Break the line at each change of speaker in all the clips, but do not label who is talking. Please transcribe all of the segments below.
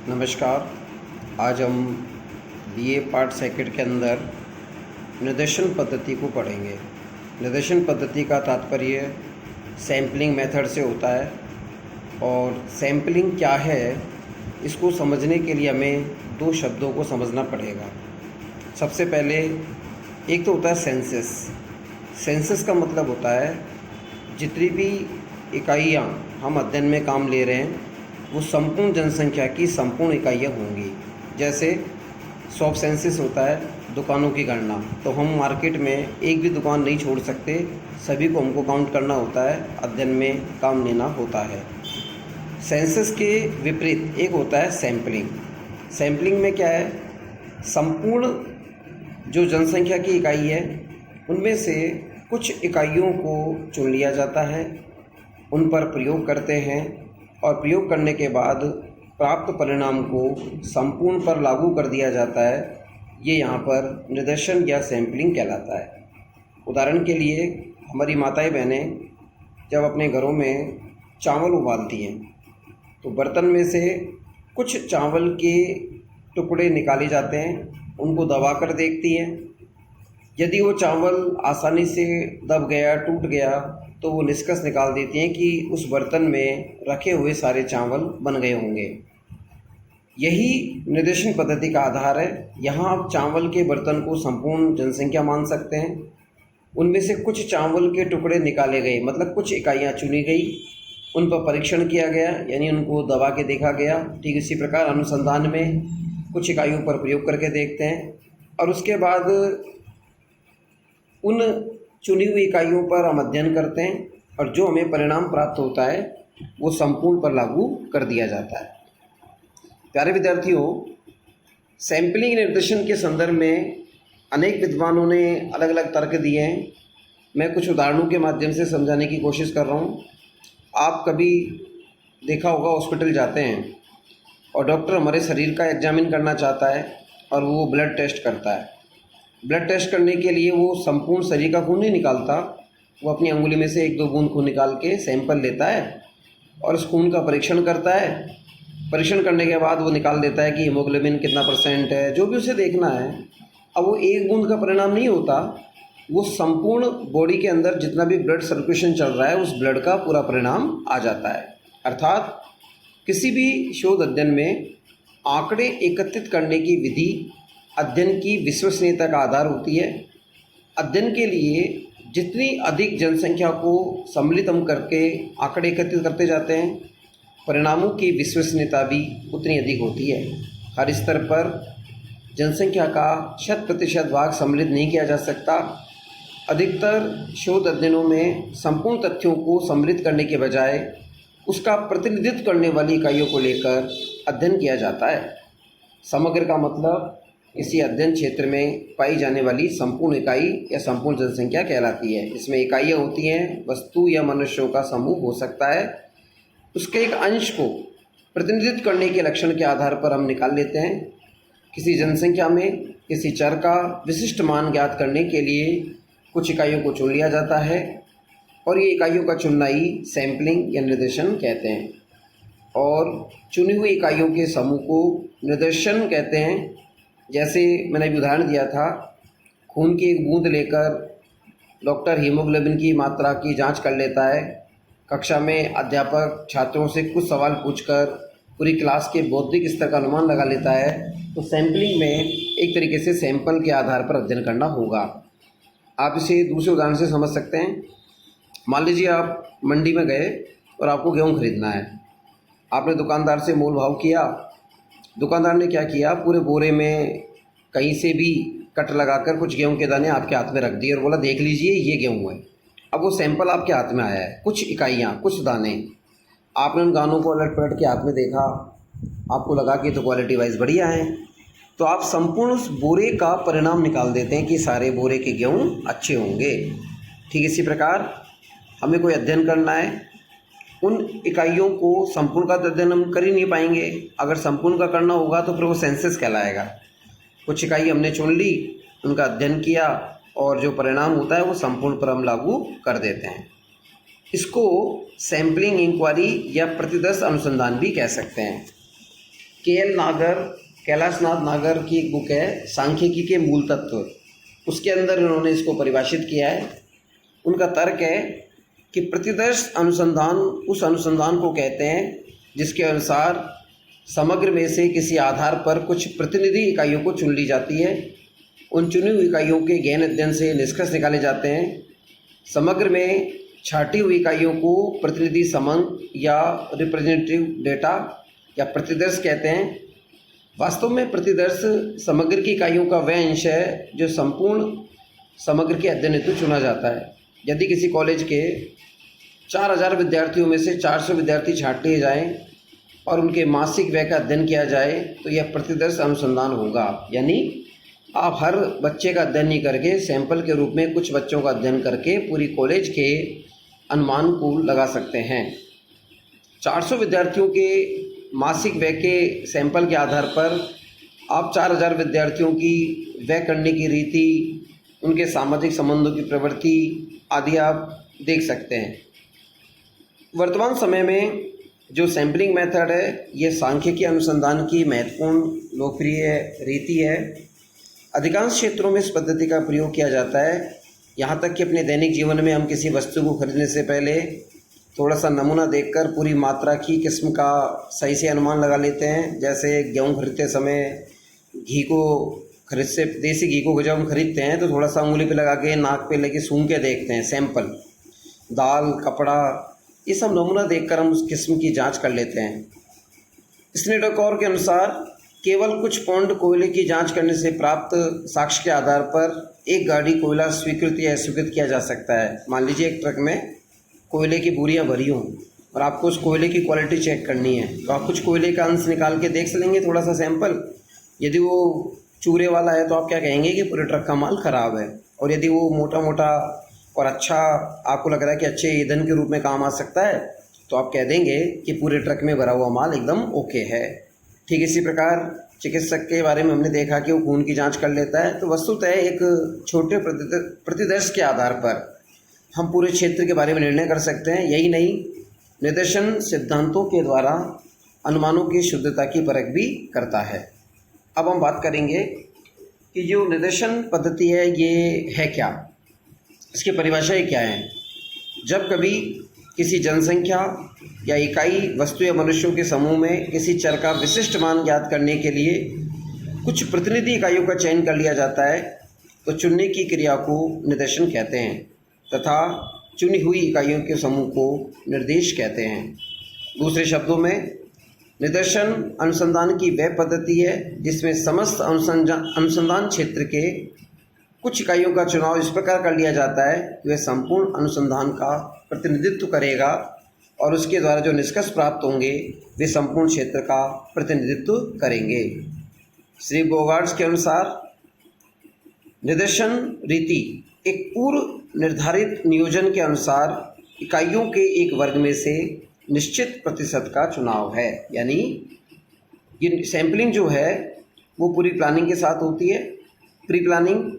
नमस्कार। आज हम बीए पार्ट सेकंड के अंदर निर्देशन पद्धति को पढ़ेंगे। निर्देशन पद्धति का तात्पर्य सैम्पलिंग मेथड से होता है और सैम्पलिंग क्या है इसको समझने के लिए हमें दो शब्दों को समझना पड़ेगा। सबसे पहले एक तो होता है सेंसस। सेंसस का मतलब होता है जितनी भी इकाइयाँ हम अध्ययन में काम ले रहे हैं वो संपूर्ण जनसंख्या की संपूर्ण इकाइयाँ होंगी। जैसे शॉप सेंसस होता है दुकानों की गणना, तो हम मार्केट में एक भी दुकान नहीं छोड़ सकते, सभी को हमको काउंट करना होता है, अध्ययन में काम लेना होता है। सेंसस के विपरीत एक होता है सैम्पलिंग। सैम्पलिंग में क्या है, संपूर्ण जो जनसंख्या की इकाई है उनमें से कुछ इकाइयों को चुन लिया जाता है, उन पर प्रयोग करते हैं और प्रयोग करने के बाद प्राप्त परिणाम को संपूर्ण पर लागू कर दिया जाता है। ये यहाँ पर निर्देशन या सैम्पलिंग कहलाता है। उदाहरण के लिए हमारी माताएं बहनें जब अपने घरों में चावल उबालती हैं तो बर्तन में से कुछ चावल के टुकड़े निकाले जाते हैं, उनको दबाकर देखती हैं। यदि वो चावल आसानी से दब गया, टूट गया, तो वो निष्कर्ष निकाल देती हैं कि उस बर्तन में रखे हुए सारे चावल बन गए होंगे। यही निर्देशन पद्धति का आधार है। यहाँ आप चावल के बर्तन को संपूर्ण जनसंख्या मान सकते हैं। उनमें से कुछ चावल के टुकड़े निकाले गए, मतलब कुछ इकाइयाँ चुनी गई, उन पर परीक्षण किया गया, यानी उनको दबा के देखा गया। ठीक इसी प्रकार अनुसंधान में कुछ इकाइयों पर प्रयोग करके देखते हैं और उसके बाद उन चुनी हुई इकाइयों पर हम अध्ययन करते हैं और जो हमें परिणाम प्राप्त होता है वो संपूर्ण पर लागू कर दिया जाता है। प्यारे विद्यार्थियों, सैम्पलिंग निर्देशन के संदर्भ में अनेक विद्वानों ने अलग अलग तर्क दिए हैं। मैं कुछ उदाहरणों के माध्यम से समझाने की कोशिश कर रहा हूँ। आप कभी देखा होगा हॉस्पिटल जाते हैं और डॉक्टर हमारे शरीर का एग्जामिन करना चाहता है और वो ब्लड टेस्ट करता है। ब्लड टेस्ट करने के लिए वो संपूर्ण शरीर का खून नहीं निकालता, वो अपनी अंगुली में से एक दो बूंद खून निकाल के सैंपल लेता है और उस खून का परीक्षण करता है। परीक्षण करने के बाद वो निकाल देता है कि हीमोग्लोबिन कितना % है, जो भी उसे देखना है। अब वो एक बूंद का परिणाम नहीं होता, वो संपूर्ण बॉडी के अंदर जितना भी ब्लड सर्कुलेशन चल रहा है उस ब्लड का पूरा परिणाम आ जाता है। अर्थात किसी भी शोध अध्ययन में आंकड़े एकत्रित करने की विधि अध्ययन की विश्वसनीयता का आधार होती है। अध्ययन के लिए जितनी अधिक जनसंख्या को सम्मिलित हम करके आंकड़े एकत्रित करते जाते हैं, परिणामों की विश्वसनीयता भी उतनी अधिक होती है। हर स्तर पर जनसंख्या का 100% भाग सम्मिलित नहीं किया जा सकता। अधिकतर शोध अध्ययनों में संपूर्ण तथ्यों को सम्मिलित करने के बजाय उसका प्रतिनिधित्व करने वाली इकाइयों को लेकर अध्ययन किया जाता है। समग्र का मतलब इसी अध्ययन क्षेत्र में पाई जाने वाली संपूर्ण इकाई या संपूर्ण जनसंख्या कहलाती है। इसमें इकाइयाँ होती हैं, वस्तु या मनुष्यों का समूह हो सकता है। उसके एक अंश को प्रतिनिधित्व करने के लक्षण के आधार पर हम निकाल लेते हैं। किसी जनसंख्या में किसी चर का विशिष्ट मान ज्ञात करने के लिए कुछ इकाइयों को चुन लिया जाता है और ये इकाइयों का चुनना ही सैम्पलिंग या निर्देशन कहते हैं। और चुनी हुई इकाइयों के समूह को निर्देशन कहते हैं। जैसे मैंने अभी उदाहरण दिया था, खून की एक बूंद लेकर डॉक्टर हीमोग्लोबिन की मात्रा की जांच कर लेता है। कक्षा में अध्यापक छात्रों से कुछ सवाल पूछकर पूरी क्लास के बौद्धिक स्तर का अनुमान लगा लेता है। तो सैम्पलिंग में एक तरीके से सैंपल के आधार पर अध्ययन करना होगा। आप इसे दूसरे उदाहरण से समझ सकते हैं। मान लीजिए आप मंडी में गए और आपको गेहूँ खरीदना है। आपने दुकानदार से मोल भाव किया। दुकानदार ने क्या किया, पूरे बोरे में कहीं से भी कट लगाकर कुछ गेहूं के दाने आपके हाथ में रख दिए और बोला देख लीजिए ये गेहूं है। अब वो सैंपल आपके हाथ में आया है, कुछ इकाइयाँ, कुछ दाने। आपने उन दानों को अलट पलट के हाथ में देखा, आपको लगा कि तो क्वालिटी वाइज बढ़िया है, तो आप संपूर्ण उस बोरे का परिणाम निकाल देते हैं कि सारे बोरे के गेहूँ अच्छे होंगे। ठीक इसी प्रकार हमें कोई अध्ययन करना है, उन इकाइयों को संपूर्ण का अध्ययन हम कर ही नहीं पाएंगे। अगर संपूर्ण का करना होगा तो फिर वो सेंसस कहलाएगा। कुछ इकाई हमने चुन ली, उनका अध्ययन किया और जो परिणाम होता है वो संपूर्ण पर हम लागू कर देते हैं। इसको सैम्पलिंग इंक्वायरी या प्रतिदर्श अनुसंधान भी कह सकते हैं। कैलाशनाथ नागर की एक बुक है सांख्यिकी के मूल तत्व, उसके अंदर इन्होंने इसको परिभाषित किया है। उनका तर्क है कि प्रतिदर्श अनुसंधान उस अनुसंधान को कहते हैं जिसके अनुसार समग्र में से किसी आधार पर कुछ प्रतिनिधि इकाइयों को चुन ली जाती है। उन चुनी हुई इकाइयों के गहन अध्ययन से निष्कर्ष निकाले जाते हैं। समग्र में छाटी हुई इकाइयों को प्रतिनिधि समंग या रिप्रेजेंटेटिव डेटा या प्रतिदर्श कहते हैं। वास्तव में प्रतिदर्श समग्र की इकाइयों का वह अंश है जो संपूर्ण समग्र के अध्ययन हेतु चुना जाता है। यदि किसी कॉलेज के 4000 विद्यार्थियों में से 400 विद्यार्थी छांट लिए जाएँ और उनके मासिक व्यय का अध्ययन किया जाए तो यह प्रतिदर्श अनुसंधान होगा। यानी आप हर बच्चे का अध्ययन नहीं करके सैंपल के रूप में कुछ बच्चों का अध्ययन करके पूरी कॉलेज के अनुमान को लगा सकते हैं। 400 विद्यार्थियों के मासिक व्यय के सैंपल के आधार पर आप 4000 विद्यार्थियों की व्यय करने की रीति, उनके सामाजिक संबंधों की प्रवृत्ति आदि आप देख सकते हैं। वर्तमान समय में जो सैम्पलिंग मेथड है ये सांख्यिकी अनुसंधान की महत्वपूर्ण लोकप्रिय रीति है। अधिकांश क्षेत्रों में इस पद्धति का प्रयोग किया जाता है। यहाँ तक कि अपने दैनिक जीवन में हम किसी वस्तु को खरीदने से पहले थोड़ा सा नमूना देखकर पूरी मात्रा की किस्म का सही से अनुमान लगा लेते हैं। जैसे गेहूँ खरीदते समय घी को देसी घी को जब हम खरीदते हैं तो थोड़ा सा उंगली पे लगा के नाक पे लेके सूंघ के देखते हैं सैंपल। दाल, कपड़ा, ये सब नमूना देखकर हम उस किस्म की जांच कर लेते हैं। स्नेडरकॉर के अनुसार केवल कुछ पौंड कोयले की जांच करने से प्राप्त साक्ष्य के आधार पर एक गाड़ी कोयला स्वीकृत या अस्वीकृत किया जा सकता है। मान लीजिए एक ट्रक में कोयले की बोरियां भरी हों और आपको उस कोयले की क्वालिटी चेक करनी है तो आप कुछ कोयले का अंश निकाल के देख लेंगे थोड़ा सा सैंपल। यदि वो चूरे वाला है तो आप क्या कहेंगे कि पूरे ट्रक का माल ख़राब है, और यदि वो मोटा मोटा और अच्छा आपको लग रहा है कि अच्छे ईंधन के रूप में काम आ सकता है तो आप कह देंगे कि पूरे ट्रक में भरा हुआ माल एकदम ओके है। ठीक इसी प्रकार चिकित्सक के बारे में हमने देखा कि वो खून की जांच कर लेता है। तो वस्तुतः एक छोटे प्रतिदर्श के आधार पर हम पूरे क्षेत्र के बारे में निर्णय कर सकते हैं। यही नहीं, निदर्शन सिद्धांतों के द्वारा अनुमानों की शुद्धता की परख भी करता है। अब हम बात करेंगे कि जो निदर्शन पद्धति है ये है क्या, इसकी परिभाषाएं क्या है। जब कभी किसी जनसंख्या या इकाई वस्तु या मनुष्यों के समूह में किसी चर का विशिष्ट मान ज्ञात करने के लिए कुछ प्रतिनिधि इकाइयों का चयन कर लिया जाता है तो चुनने की क्रिया को निदर्शन कहते हैं तथा चुनी हुई इकाइयों के समूह को निर्देश कहते हैं। दूसरे शब्दों में निदर्शन अनुसंधान की वह पद्धति है जिसमें समस्त अनुसंधान क्षेत्र के कुछ इकाइयों का चुनाव इस प्रकार कर लिया जाता है कि वह संपूर्ण अनुसंधान का प्रतिनिधित्व करेगा और उसके द्वारा जो निष्कर्ष प्राप्त होंगे वे संपूर्ण क्षेत्र का प्रतिनिधित्व करेंगे। श्री बोगार्ड्स के अनुसार निदर्शन रीति एक पूर्व निर्धारित नियोजन के अनुसार इकाइयों के एक वर्ग में से निश्चित प्रतिशत का चुनाव है। यानी ये सैम्पलिंग जो है वो पूरी प्लानिंग के साथ होती है, प्री प्लानिंग,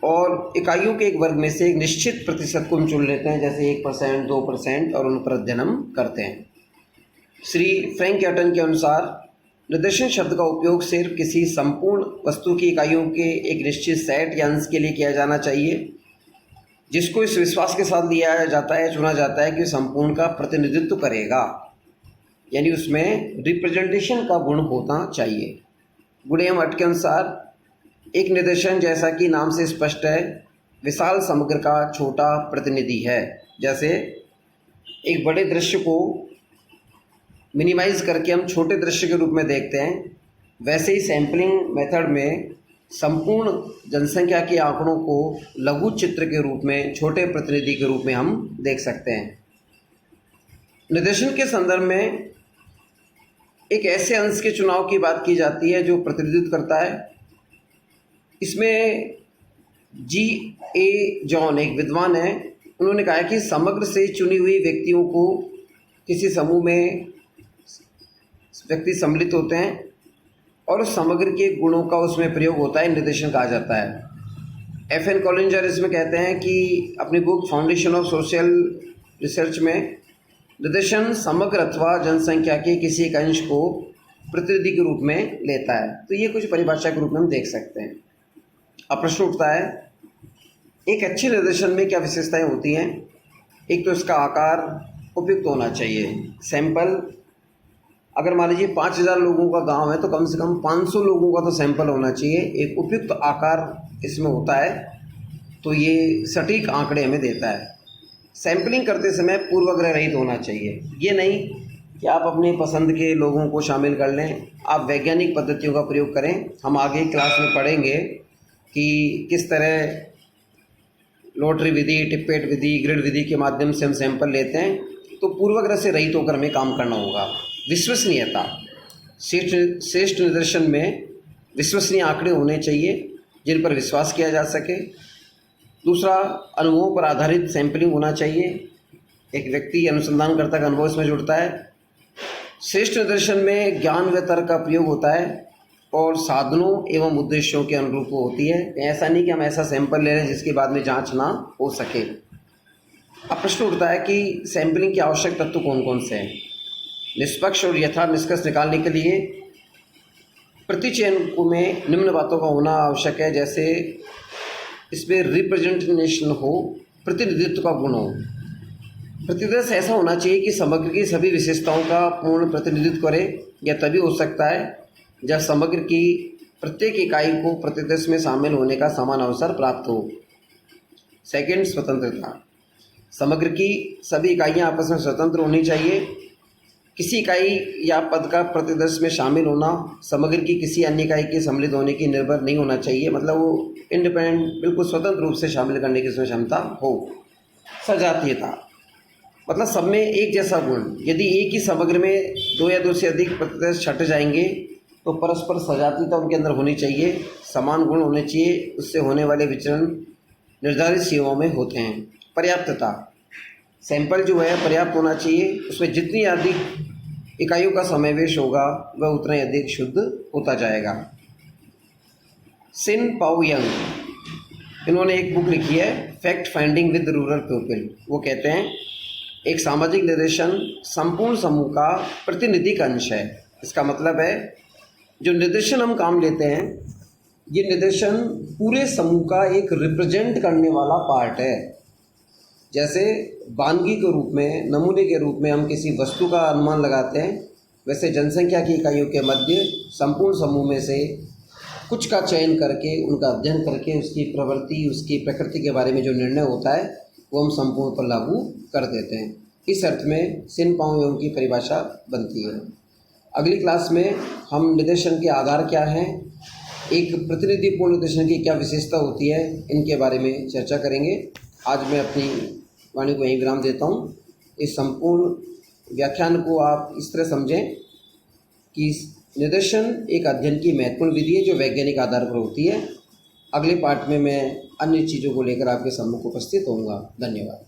और इकाइयों के एक वर्ग में से एक निश्चित प्रतिशत को हम चुन लेते हैं, जैसे 1%, 2%, और उन पर अध्ययन हम करते हैं। श्री फ्रैंक कैटन के अनुसार निदर्शन शब्द का उपयोग सिर्फ किसी संपूर्ण वस्तु की इकाइयों के एक निश्चित सेट या अंश के लिए किया जाना चाहिए जिसको इस विश्वास के साथ लिया जाता है, चुना जाता है कि संपूर्ण का प्रतिनिधित्व करेगा, यानी उसमें रिप्रेजेंटेशन का गुण होना चाहिए। गुडेम हट के अनुसार एक निदर्शन, जैसा कि नाम से स्पष्ट है, विशाल समग्र का छोटा प्रतिनिधि है। जैसे एक बड़े दृश्य को मिनिमाइज करके हम छोटे दृश्य के रूप में देखते हैं, वैसे ही सैम्पलिंग मेथड में संपूर्ण जनसंख्या के आंकड़ों को लघु चित्र के रूप में, छोटे प्रतिनिधि के रूप में हम देख सकते हैं। निदर्शन के संदर्भ में एक ऐसे अंश के चुनाव की बात की जाती है जो प्रतिनिधित्व करता है। इसमें G.A. जॉन एक विद्वान है, उन्होंने कहा कि समग्र से चुनी हुई व्यक्तियों को किसी समूह में व्यक्ति सम्मिलित होते हैं और उस समग्र के गुणों का उसमें प्रयोग होता है, निर्देशन कहा जाता है। F.N. कॉलिंजर इसमें कहते हैं कि अपनी book foundation of social research में निर्देशन समग्र अथवा जनसंख्या के किसी एक अंश को प्रतिनिधि के रूप में लेता है। तो ये कुछ परिभाषा के रूप में हम देख सकते हैं। अब प्रश्न उठता है, एक अच्छे निदर्शन में क्या विशेषताएं होती हैं? एक तो इसका आकार उपयुक्त होना चाहिए। सैंपल, अगर मान लीजिए 5000 लोगों का गांव है तो कम से कम 500 लोगों का तो सैंपल होना चाहिए। एक उपयुक्त आकार इसमें होता है तो ये सटीक आंकड़े हमें देता है। सैंपलिंग करते समय पूर्वाग्रह रहित होना चाहिए। ये नहीं कि आप अपनी पसंद के लोगों को शामिल कर लें, आप वैज्ञानिक पद्धतियों का प्रयोग करें। हम आगे क्लास में पढ़ेंगे कि किस तरह लॉटरी विधि, टिप्पेट विधि, ग्रिड विधि के माध्यम से हम सैंपल लेते हैं। तो पूर्वाग्रह से रहित होकर हमें काम करना होगा। विश्वसनीयता, श्रेष्ठ निदर्शन में विश्वसनीय आंकड़े होने चाहिए जिन पर विश्वास किया जा सके। दूसरा, अनुभवों पर आधारित सैंपलिंग होना चाहिए। एक व्यक्ति अनुसंधानकर्ता का अनुभव इसमें जुड़ता है। श्रेष्ठ निदर्शन में ज्ञान व तर्क का प्रयोग होता है और साधनों एवं उद्देश्यों के अनुरूप होती है। ऐसा नहीं कि हम ऐसा सैंपल ले रहे हैं जिसके बाद में जांच ना हो सके। अब प्रश्न उठता है कि सैंपलिंग के आवश्यक तत्व कौन कौन से हैं? निष्पक्ष और यथार्थ निष्कर्ष निकालने के लिए प्रतिचयन में निम्न बातों का होना आवश्यक है। जैसे इसमें रिप्रेजेंटेशन हो, प्रतिनिधित्व का गुण हो। प्रतिदर्श ऐसा होना चाहिए कि समग्र की सभी विशेषताओं का पूर्ण प्रतिनिधित्व करे। यह तभी हो सकता है जब समग्र की प्रत्येक इकाई को प्रतिदर्श में शामिल होने का समान अवसर प्राप्त हो। सेकंड, स्वतंत्रता। समग्र की सभी इकाइयां आपस में स्वतंत्र होनी चाहिए। किसी इकाई या पद का प्रतिदर्श में शामिल होना समग्र की किसी अन्य इकाई के सम्मिलित होने की निर्भर नहीं होना चाहिए। मतलब वो इंडिपेंडेंट, बिल्कुल स्वतंत्र रूप से शामिल करने की उसमें क्षमता हो। सजातीयता, मतलब सब में एक जैसा गुण। यदि एक ही समग्र में 2 या 2 से अधिक प्रतिदर्श छट जाएंगे तो परस्पर सजातीयता उनके अंदर होनी चाहिए, समान गुण होने चाहिए। उससे होने वाले विचरण निर्धारित सीमाओं में होते हैं। पर्याप्तता, सैंपल जो है पर्याप्त होना चाहिए। उसमें जितनी अधिक इकाइयों का समावेश होगा वह उतना ही अधिक शुद्ध होता जाएगा। सिन पाओ यंग, इन्होंने एक बुक लिखी है, fact finding with rural people. वो कहते हैं एक सामाजिक निदर्शन संपूर्ण समूह का प्रतिनिधिक अंश है। इसका मतलब है जो निदर्शन हम काम लेते हैं, ये निदर्शन पूरे समूह का एक रिप्रेजेंट करने वाला पार्ट है। जैसे वानगी के रूप में, नमूने के रूप में हम किसी वस्तु का अनुमान लगाते हैं, वैसे जनसंख्या की इकाइयों के मध्य संपूर्ण समूह में से कुछ का चयन करके, उनका अध्ययन करके, उसकी प्रवृत्ति, उसकी प्रकृति के बारे में जो निर्णय होता है वो हम संपूर्ण पर लागू कर देते हैं। इस अर्थ में सिन पाओ यंग की परिभाषा बनती है। अगली क्लास में हम निदर्शन के आधार क्या हैं, एक प्रतिनिधिपूर्ण निदर्शन की क्या विशेषता होती है, इनके बारे में चर्चा करेंगे। आज मैं अपनी वाणी को यहीं विराम देता हूँ। इस संपूर्ण व्याख्यान को आप इस तरह समझें कि निदर्शन एक अध्ययन की महत्वपूर्ण विधि है जो वैज्ञानिक आधार पर होती है। अगले पार्ट में मैं अन्य चीज़ों को लेकर आपके सम्मुख उपस्थित होऊंगा। धन्यवाद।